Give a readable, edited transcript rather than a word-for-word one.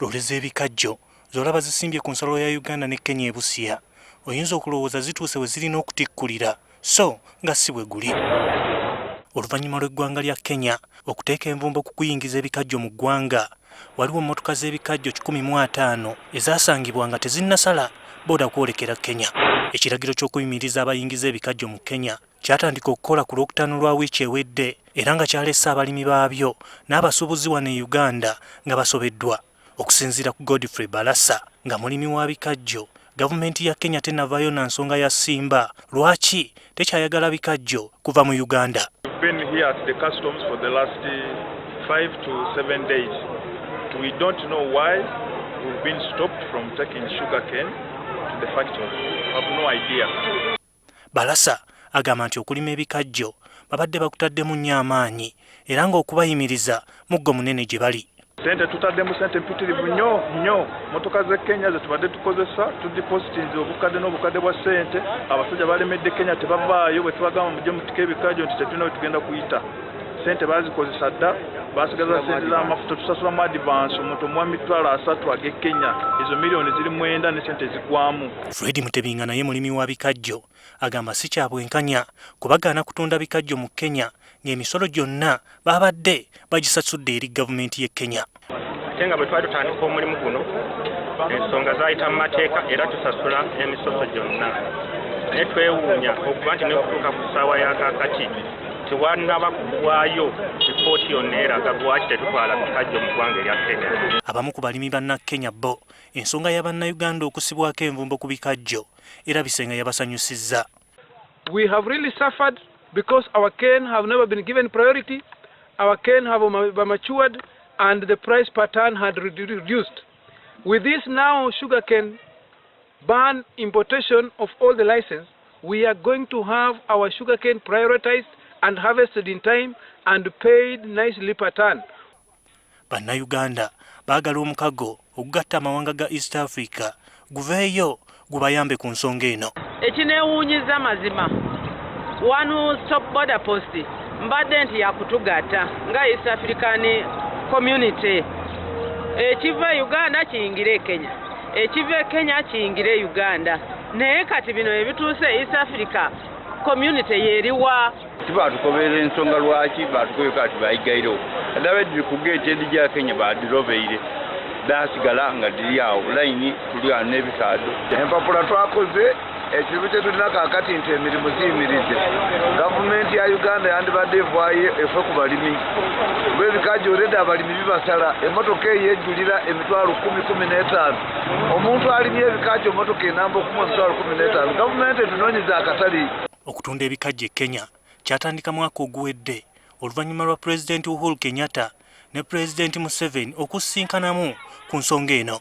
Loole z'ebikajjo z'olaba zisimbye ku nsalo ya Uganda ne Kenya e Busia oyinza okulowooza zituuse we zirina okutikkulira so nga si bwe guli. Oluvannyuma lw'eggwanga lya Kenya okuteeka envumbo ku kuyingiza ebikajjo mu ggwanga, waliwo emmotoka z'ebikajjo 150 ezaasangibwa nga tezinnasala booda kwolekera Kenya. Ekiragiro ky'okuyimiriza abayingiza ebikajjo mu Kenya kyatandika okukola ku Lwokutaano lwa wiiki ewedde era nga kyalese abalimi baabyo n'abasuubuzi wano e Uganda nga basobeddwa. Okusinziira ku Godfrey Balasa nga mulimi wa bikajjo, gavumenti ya Kenya tennavaayo na nsonga ya Simba lwaki tekyayagala bikajjo kuva mu Uganda. We've been here at the customs for the last 5 to 7 days. We don't know why we've been stopped from taking sugarcane to the factory. We have no idea. Balasa agamba nti okulima ebikajjo babadde bakutaddemu nnyo amaanyi era ng'okubayimiriza muggo munene gye bali. Sente tutaddemu sente mpitirivu nnyo motoka ze Kenya ze tubadde tukozesa tudipositinze obukadde n'obukadde bwa sente. Abasajja balemedde Kenya tebavaayo bwe tubagamba mujje mutika ebikajjo nti tetulina we tugenda kuyita. Sente bazikozesa dda basigaza sente z'amafuta tusasula mu advance omuntu omuwa $30 age Kenya. Ezo miliyoni ziri 9 ne sente zigwamu. Fred Mutebinga naye mulimi wa bikajjo agamba si kya bwenkanya kubagaana kutunda bikajjo mu Kenya ng'emisolo gyonna babadde bagisasudde eri gavumenti y'e Kenya. Ate nga bwe twali tutandika omulimu guno ensonga zaayita mu mateeka era tusasula emisoso gyonna naye twewuunya okuba nti n'okutuuka ku ssaawa ya kaakati tewanaba kuggwaayo lipooti yonna eraga lwaki tetutwala bikajjo mu ggwanga erya Kenya. Abamu ku balimi banna Kenya bo ensonga ya bannayuganda okusibwako envumbo ku bikajjo era bisenga yabasanyusizza. We have really suffered because our cane have never been given priority, our cane have matured and the price per ton had reduced. With this now sugarcane ban importation of all the license, we are going to have our sugarcane prioritized and harvested in time and paid nicely per ton. Bannayuganda baagala omukago okugatta amawanga ga East Africa guveeyo gubayambe ku nsonga eno. Ekineewuunyiza mazima One Stop Border Post mbadde nti yakutugatta nga East African Community. Ekiva Uganda kiyingire Kenya, ekiva Kenya kiyingire Uganda, naye kati bino ebituuse East Africa Community yeriwa. Tibatukobera ensonga lwaki batukoyo kati bayigairo adabe diri ku gate edijja Kenya badirobeire dasigala nga diri awo line tuli ane ebikaado. Empapula twakoze ekizibu kye tulina kaakati nti emirimu ziyimirize. Gavumenti ya Uganda yandibadde evaayo efe ku balimi bw'ebikajjo olwedde abalimi bibasala emmotoka eyo ejjulira emitwalo 10-15. Omuntu alimye ebikajjo emmotoka enamba okuma emitwalo 15. Gavumenti etunoonyeza akatale. Okutunda ebikajjo e Kenya kyatandika mwaka oguwedde oluvannyuma lwa Pulezidenti Uhuru Kenyatta ne Pulezidenti Museveni okusinkanamu ku nsonga eno.